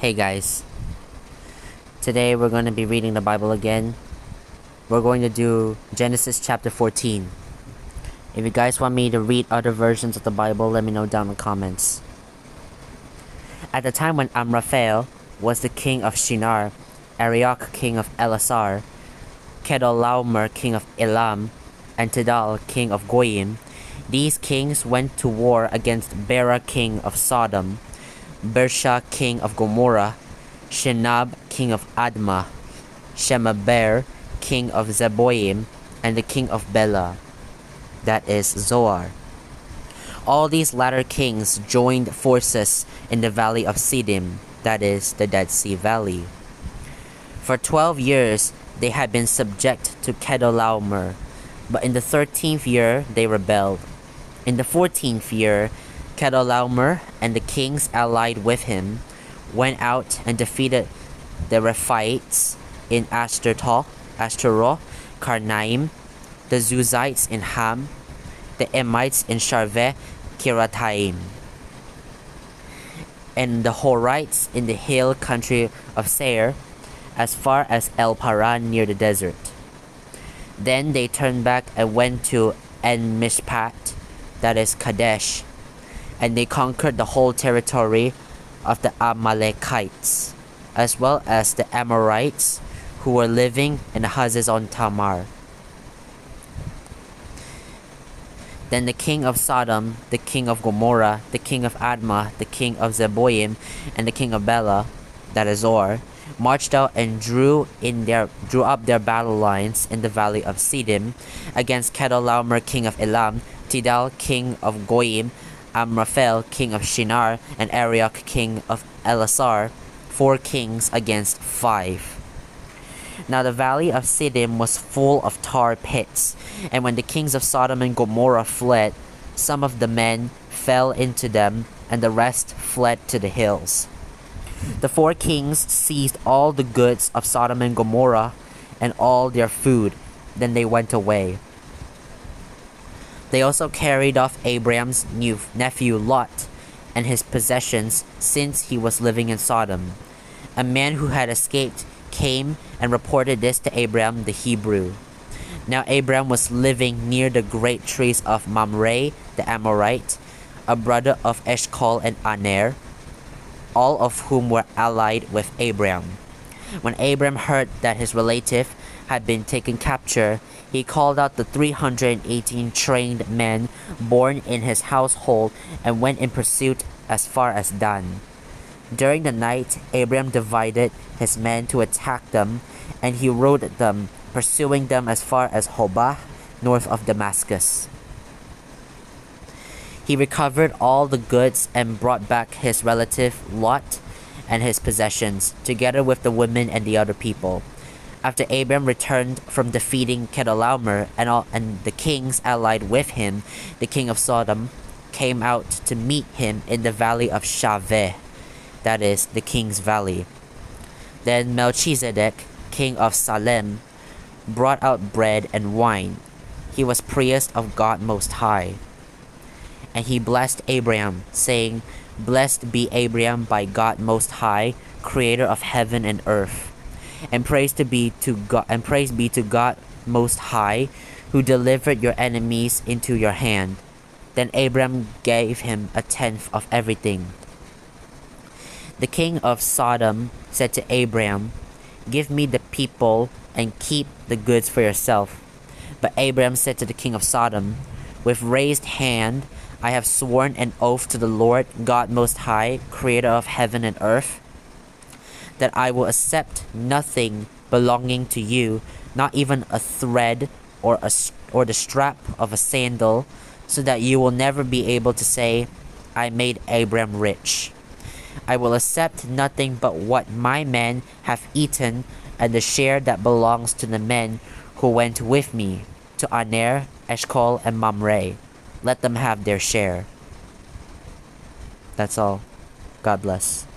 Hey guys, today we're going to be reading the Bible again. We're going to do Genesis chapter 14. If you guys want me to read other versions of the Bible, let me know down in the comments. At the time when Amraphel was the king of Shinar, Arioch king of Elasar, Kedorlaomer king of Elam, and Tidal king of Goyim, these kings went to war against Bera king of Sodom, Birsha king of Gomorrah, Shinab king of Admah, Shemaber king of Zeboim, and the king of Bela, that is Zoar. All these latter kings joined forces in the valley of Siddim, that is the Dead Sea Valley. For 12 years they had been subject to Kedorlaomer, but in the 13th year they rebelled. In the 14th year, Kedorlaomer and the kings allied with him went out and defeated the Rephaites in Ashtaroth, Karnaim, the Zuzites in Ham, the Emites in Sharveh Kirathaim, and the Horites in the hill country of Seir, as far as El Paran near the desert. Then they turned back and went to En Mishpat, that is Kadesh, and they conquered the whole territory of the Amalekites, as well as the Amorites who were living in Hazezon Tamar. Then the king of Sodom, the king of Gomorrah, the king of Admah, the king of Zeboim, and the king of Bela, that is Zoar, marched out and drew up their battle lines in the valley of Siddim against Kedorlaomer king of Elam, Tidal king of Goyim, Amraphel king of Shinar, and Arioch king of Elasar, 4 kings against 5. Now the valley of Siddim was full of tar pits, and when the kings of Sodom and Gomorrah fled, some of the men fell into them, and the rest fled to the hills. The 4 kings seized all the goods of Sodom and Gomorrah and all their food. Then they went away. They also carried off Abraham's nephew Lot and his possessions, since he was living in Sodom. A man who had escaped came and reported this to Abraham the Hebrew. Now Abraham was living near the great trees of Mamre the Amorite, a brother of Eshcol and Aner, all of whom were allied with Abraham. When Abraham heard that his relative had been taken capture, he called out the 318 trained men born in his household and went in pursuit as far as Dan. During the night, Abraham divided his men to attack them, and he rode them, pursuing them as far as Hobah, north of Damascus. He recovered all the goods and brought back his relative Lot and his possessions, together with the women and the other people. After Abraham returned from defeating Kedorlaomer and the kings allied with him, the king of Sodom came out to meet him in the valley of Shaveh, that is the king's valley. Then Melchizedek, king of Salem, brought out bread and wine. He was priest of God Most High. And he blessed Abraham, saying, "Blessed be Abraham by God Most High, creator of heaven and earth. And praise be to God Most High, who delivered your enemies into your hand." Then Abraham gave him 1/10 of everything. The king of Sodom said to Abraham, "Give me the people and keep the goods for yourself." But Abraham said to the king of Sodom, "With raised hand I have sworn an oath to the Lord God Most High, creator of heaven and earth, that I will accept nothing belonging to you, not even a thread or the strap of a sandal, so that you will never be able to say, 'I made Abraham rich.' I will accept nothing but what my men have eaten, and the share that belongs to the men who went with me to Aner, Eshcol, and Mamre. Let them have their share." That's all. God bless.